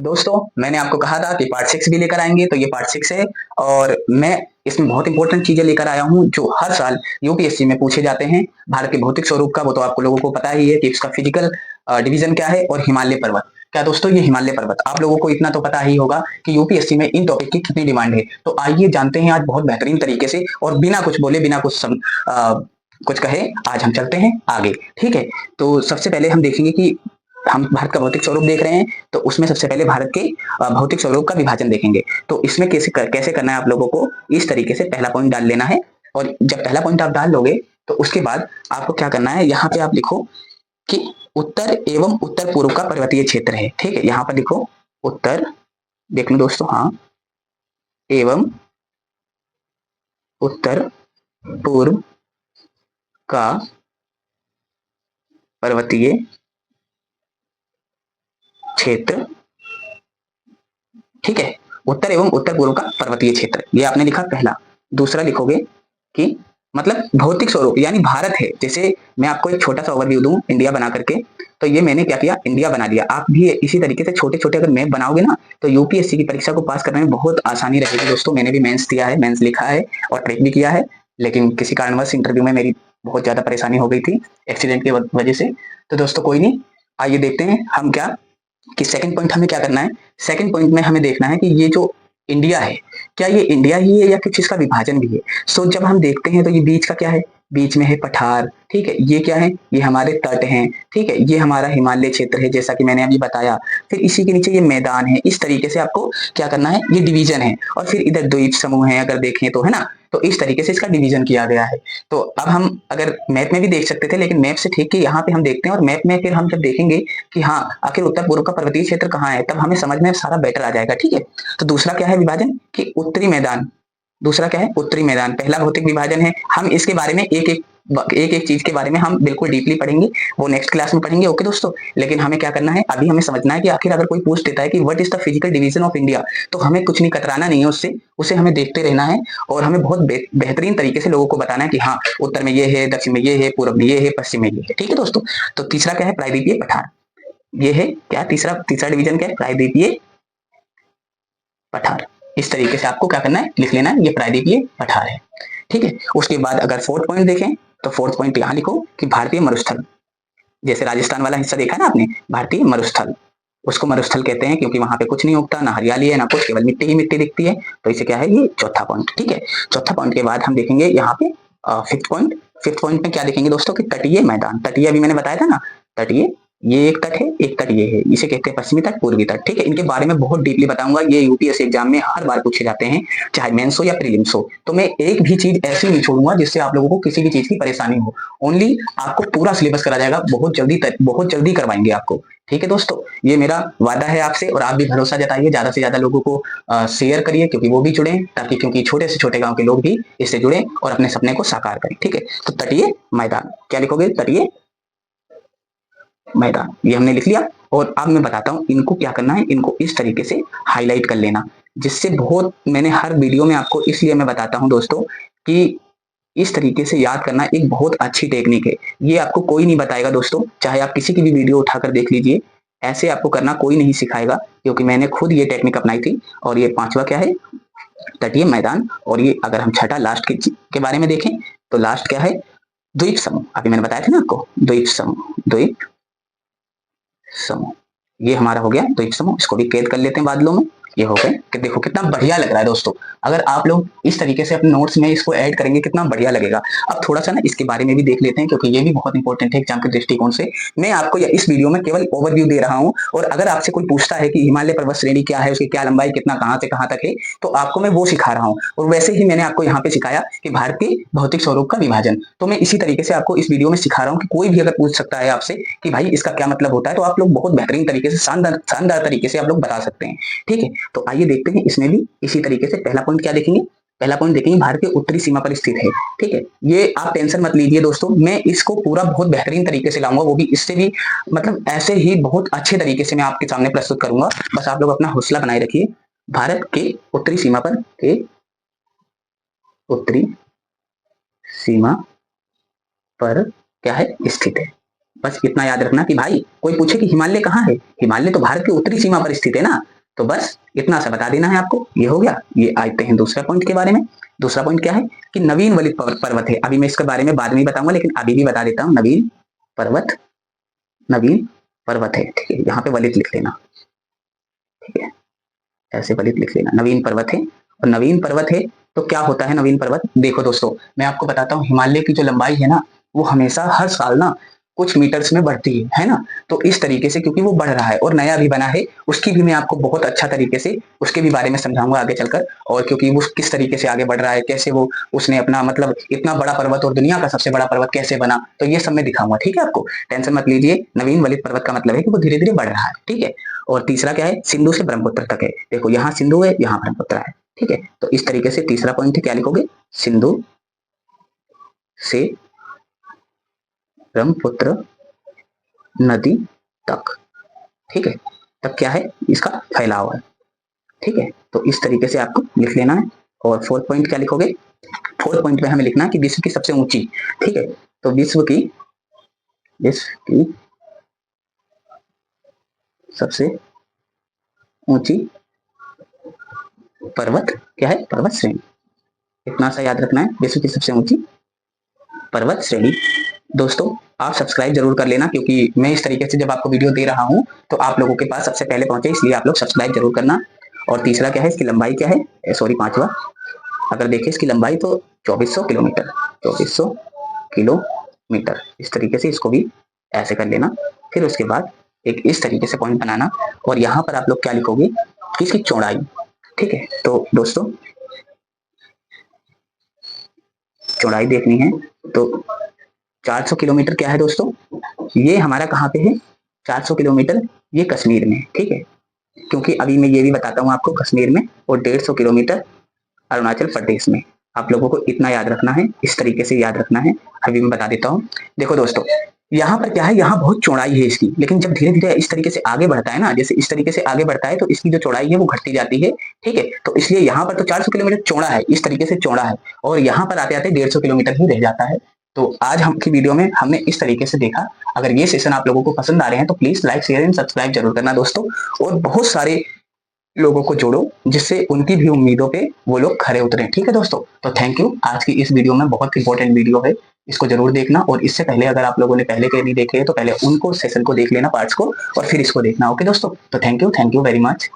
दोस्तों, मैंने आपको कहा था कि पार्ट 6 भी लेकर आएँगे, तो ये पार्ट 6 है और मैं इसमें बहुत इम्पोर्टेंट चीज़ें लेकर आया हूँ, जो हर साल यूपीएससी में पूछे जाते हैं। भारत के भौतिक स्वरूप का वो तो आप लोगों को पता ही है कि इसका फिजिकल डिवीज़न क्या है और हिमालय पर्वत। क्या दोस्तों, ये हिमालय पर्वत आप लोगों को इतना तो पता ही होगा कि यूपीएससी में इन टॉपिक की कितनी डिमांड है। तो आइए जानते हैं आज बहुत बेहतरीन तरीके से और बिना कुछ बोले, बिना कुछ कहे आज हम चलते हैं आगे, ठीक है? तो सबसे पहले हम देखेंगे कि हम भारत का भौतिक स्वरूप देख रहे हैं, तो उसमें सबसे पहले भारत के भौतिक स्वरूप का विभाजन देखेंगे। तो इसमें कैसे करना है आप लोगों को, इस तरीके से पहला पॉइंट डाल लेना है और जब पहला पॉइंट आप डाल लोगे तो उसके बाद आपको क्या करना है, यहाँ पे आप लिखो कि उत्तर एवं उत्तर पूर्व का पर्वतीय क्षेत्र है, ठीक है? यहाँ पर लिखो उत्तर, देख लो दोस्तों, हाँ, एवं उत्तर पूर्व का पर्वतीय क्षेत्र, ठीक है? उत्तर एवं उत्तर पूर्व का पर्वतीय क्षेत्र, ये आपने लिखा पहला। दूसरा लिखोगे कि मतलब भौतिक स्वरूप यानी भारत है। जैसे मैं आपको एक छोटा सा ओवरव्यू दूं इंडिया बना करके, तो ये मैंने क्या किया, इंडिया बना दिया। आप भी इसी तरीके से छोटे छोटे अगर मैप बनाओगे ना, तो यूपीएससी की परीक्षा को पास करने में बहुत आसानी रहेगी दोस्तों। मैंने भी मेंस दिया है, मेंस लिखा है और ट्रैक भी किया है, लेकिन किसी कारणवश इंटरव्यू में मेरी बहुत ज्यादा परेशानी हो गई थी एक्सीडेंट की वजह से। तो दोस्तों कोई नहीं, आइए देखते हैं हम क्या कि सेकंड पॉइंट हमें क्या करना है। सेकंड पॉइंट में हमें देखना है कि ये जो इंडिया है, क्या ये इंडिया ही है या कुछ इसका विभाजन भी है। सो जब हम देखते हैं तो ये बीच का क्या है, बीच में है पठार, ठीक है? ये क्या है, ये हमारे तट हैं, ठीक है? ये हमारा हिमालय क्षेत्र है जैसा कि मैंने अभी बताया। फिर इसी के नीचे ये मैदान है। इस तरीके से आपको क्या करना है, ये डिवीजन है। और फिर इधर द्वीप समूह है अगर देखें तो, है ना? तो इस तरीके से इसका डिवीजन किया गया है। तो अब हम अगर मैप में भी देख सकते थे, लेकिन मैप से ठीक है यहाँ पे हम देखते हैं और मैप में फिर हम जब देखेंगे कि हाँ आखिर उत्तर पूर्व का पर्वतीय क्षेत्र कहाँ है, तब हमें समझ में सारा बेटर आ जाएगा, ठीक है? तो दूसरा क्या है विभाजन कि उत्तरी मैदान। दूसरा क्या है, उत्तरी मैदान। पहला भौतिक विभाजन है। हम इसके बारे में एक एक चीज के बारे में हम बिल्कुल डीपली पढ़ेंगे, वो नेक्स्ट क्लास में पढ़ेंगे, ओके दोस्तों? लेकिन हमें क्या करना है, अभी हमें समझना है कि आखिर अगर कोई पूछ देता है कि what is the physical division of India, तो हमें कुछ नहीं कतराना नहीं है उससे, उसे हमें देखते रहना है और हमें बहुत बेहतरीन तरीके से लोगों को बताना है कि हाँ उत्तर में ये है, दक्षिण में ये है, पूर्व में ये है, पश्चिम में ये है, ठीक है दोस्तों? तो तीसरा क्या है, प्रायद्वीपीय पठार। ये है क्या, तीसरा तीसरा डिवीजन क्या है, प्रायद्वीपीय पठार। इस तरीके से आपको क्या करना है, लिख लेना है, ये प्रायद्वीपीय पठार है, ठीक है? उसके बाद अगर फोर्थ पॉइंट देखें तो फोर्थ पॉइंट यहाँ लिखो कि भारतीय मरुस्थल। जैसे राजस्थान वाला हिस्सा देखा ना आपने, भारतीय मरुस्थल, उसको मरुस्थल कहते हैं क्योंकि वहां पे कुछ नहीं उगता, ना हरियाली है ना कुछ, केवल मिट्टी ही मिट्टी दिखती है। तो इसे क्या है, ये चौथा पॉइंट, ठीक है? चौथा पॉइंट के बाद हम देखेंगे यहाँ पे फिफ्थ पॉइंट। फिफ्थ पॉइंट में क्या देखेंगे दोस्तों कि तटीय मैदान। तटीय अभी मैंने बताया था ना, तटीय, ये एक तट है, एक तट ये है, इसे कहते हैं पश्चिमी तट, पूर्वी तट, ठीक है? इनके बारे में बहुत डीपली बताऊंगा, ये यूपीएससी एग्जाम में हर बार पूछे जाते हैं, चाहे मेंस हो या प्रीलिम्स हो। तो मैं एक भी चीज ऐसी नहीं छोड़ूंगा जिससे आप लोगों को किसी भी चीज की परेशानी हो। ओनली आपको पूरा सिलेबस करा जाएगा, बहुत जल्दी करवाएंगे आपको, ठीक है दोस्तों? ये मेरा वादा है आपसे और आप भी भरोसा जताइए, ज्यादा से ज्यादा लोगों को शेयर करिए क्योंकि वो भी जुड़े, ताकि क्योंकि छोटे से छोटे गांव के लोग भी इससे जुड़े और अपने सपने को साकार करें, ठीक है? तो तटीय मैदान क्या लिखोगे, तटीय मैदान, ये हमने लिख लिया। और अब मैं बताता हूँ इनको क्या करना है, इनको इस तरीके से हाईलाइट कर लेना, जिससे बहुत, मैंने हर वीडियो में आपको इसलिए मैं बताता हूँ दोस्तों कि इस तरीके से याद करना एक बहुत अच्छी टेक्निक है। ये आपको कोई नहीं बताएगा दोस्तों, चाहे आप किसी की भी वीडियो उठाकर देख लीजिए, ऐसे आपको करना कोई नहीं सिखाएगा, क्योंकि मैंने खुद ये टेक्निक अपनाई थी। और ये पांचवा क्या है, तटीय मैदान। और ये अगर हम छठा लास्ट के बारे में देखें तो लास्ट क्या है, द्वीप समूह। अभी मैंने बताया था ना आपको, द्वीप समूह, द्वीप समूह, ये हमारा हो गया द्वीप समूह। इसको भी कैद कर लेते हैं बादलों में। ये हो गए कि देखो कितना बढ़िया लग रहा है दोस्तों। अगर आप लोग इस तरीके से अपने नोट्स में इसको ऐड करेंगे कितना बढ़िया लगेगा। अब थोड़ा सा ना इसके बारे में भी देख लेते हैं, क्योंकि ये भी बहुत इंपॉर्टेंट है एग्जाम के दृष्टिकोण से। मैं आपको इस वीडियो में केवल ओवरव्यू दे रहा हूँ, और अगर आपसे कोई पूछता है कि हिमालय पर्वत श्रेणी क्या है, उसकी क्या लंबाई, कितना, कहाँ से कहाँ तक है, तो आपको मैं वो सिखा रहा हूँ। और वैसे ही मैंने आपको यहाँ पे सिखाया कि भारत के भौतिक स्वरूप का विभाजन, तो मैं इसी तरीके से आपको इस वीडियो में सिखा रहा हूँ कि कोई भी अगर पूछ सकता है आपसे कि भाई इसका क्या मतलब होता है, तो आप लोग बहुत बेहतरीन तरीके से, शानदार तरीके से आप लोग बता सकते हैं, ठीक है? तो आइए देखते हैं इसमें भी इसी तरीके से। पहला पॉइंट क्या देखेंगे, पहला पॉइंट देखेंगे भारत के उत्तरी सीमा पर स्थित है, ठीक है? ये आप टेंशन मत लीजिए दोस्तों, मैं इसको पूरा बहुत बेहतरीन तरीके से लाऊंगा, वो भी इससे भी मतलब ऐसे ही बहुत अच्छे तरीके से मैं आपके सामने प्रस्तुत करूंगा। बस आप लोग अपना हौसला बनाए रखिए। भारत के उत्तरी सीमा पर उत्तरी सीमा पर क्या है, स्थित है। बस इतना याद रखना कि भाई कोई पूछे कि हिमालय कहाँ है, हिमालय तो भारत की उत्तरी सीमा पर स्थित है ना, तो बस इतना सा बता देना है आपको। ये हो गया। ये आते हैं दूसरा पॉइंट के बारे में। दूसरा पॉइंट क्या है कि नवीन वलित पर्वत है। अभी मैं इसके बारे में बाद में बताऊंगा, लेकिन अभी भी बता देता हूँ। नवीन पर्वत, नवीन पर्वत है, ठीक है। यहाँ पे वलित लिख लेना, ठीक है, ऐसे वलित लिख लेना। नवीन पर्वत है, और नवीन पर्वत है तो क्या होता है नवीन पर्वत? देखो दोस्तों, मैं आपको बताता हूँ, हिमालय की जो लंबाई है ना, वो हमेशा हर साल ना कुछ मीटर्स में बढ़ती है ना। तो इस तरीके से, क्योंकि वो बढ़ रहा है और नया भी बना है, उसकी भी मैं आपको बहुत अच्छा तरीके से उसके भी बारे में समझाऊंगा आगे चलकर। और क्योंकि वो किस तरीके से आगे बढ़ रहा है, कैसे वो उसने अपना मतलब इतना बड़ा पर्वत और दुनिया का सबसे बड़ा पर्वत कैसे बना, तो ये सब मैं दिखाऊंगा, ठीक है। आपको टेंशन मत लीजिए। नवीन वलित पर्वत का मतलब है कि वो धीरे धीरे बढ़ रहा है, ठीक है। और तीसरा क्या है? सिंधु से ब्रह्मपुत्र तक है। देखो यहाँ सिंधु है, यहाँ ब्रह्मपुत्र है, ठीक है। तो इस तरीके से तीसरा पॉइंट है, क्या लिखोगे? सिंधु से ब्रह्मपुत्र नदी तक, ठीक है। तब क्या है? इसका फैलाव है, ठीक है। तो इस तरीके से आपको लिख लेना है। और फोर्थ पॉइंट क्या लिखोगे? फोर्थ पॉइंट में हमें लिखना है कि विश्व की सबसे ऊंची, ठीक है। तो विश्व की सबसे ऊंची पर्वत क्या है? पर्वत श्रेणी। इतना सा याद रखना है, विश्व की सबसे ऊंची पर्वत श्रेणी। दोस्तों, आप सब्सक्राइब जरूर कर लेना, क्योंकि मैं इस तरीके से जब आपको वीडियो दे रहा हूं तो आप लोगों के पास सबसे पहले पहुंचे, इसलिए आप लोग सब्सक्राइब जरूर करना। और तीसरा क्या है? इसकी लंबाई क्या है? सॉरी, पांचवा, अगर देखें इसकी लंबाई तो 2400 किलोमीटर, 2400 किलोमीटर। इस तरीके से इसको भी ऐसे कर लेना। फिर उसके बाद एक इस तरीके से पॉइंट बनाना, और यहाँ पर आप लोग क्या लिखोगे कि इसकी चौड़ाई, ठीक है। तो दोस्तों, चौड़ाई देखनी है तो 400 किलोमीटर क्या है दोस्तों? ये हमारा कहाँ पे है? 400 किलोमीटर ये कश्मीर में, ठीक है। क्योंकि अभी मैं ये भी बताता हूँ आपको, कश्मीर में, और 150 किलोमीटर अरुणाचल प्रदेश में। आप लोगों को इतना याद रखना है, इस तरीके से याद रखना है। अभी मैं बता देता हूँ। देखो दोस्तों, यहाँ पर क्या है, यहाँ बहुत चौड़ाई है इसकी, लेकिन जब धीरे धीरे इस तरीके से आगे बढ़ता है ना, जैसे इस तरीके से आगे बढ़ता है, तो इसकी जो चौड़ाई है वो घटती जाती है, ठीक है। तो इसलिए यहाँ पर तो 400 किलोमीटर चौड़ा है, इस तरीके से चौड़ा है, और यहाँ पर आते आते 150 किलोमीटर ही रह जाता है। तो आज हम की वीडियो में हमने इस तरीके से देखा। अगर ये सेशन आप लोगों को पसंद आ रहे हैं तो please like, share and subscribe जरूर करना दोस्तों, और बहुत सारे लोगों को जोड़ो, जिससे उनकी भी उम्मीदों पे वो लोग खरे उतरे, ठीक है दोस्तों। तो थैंक यू। आज की इस वीडियो में बहुत इंपॉर्टेंट वीडियो है, इसको जरूर देखना। और इससे पहले अगर आप लोगों ने पहले के नहीं देखे तो पहले उनको सेशन को देख लेना, पार्ट्स को, और फिर इसको देखना। ओके दोस्तों, तो थैंक यू वेरी मच।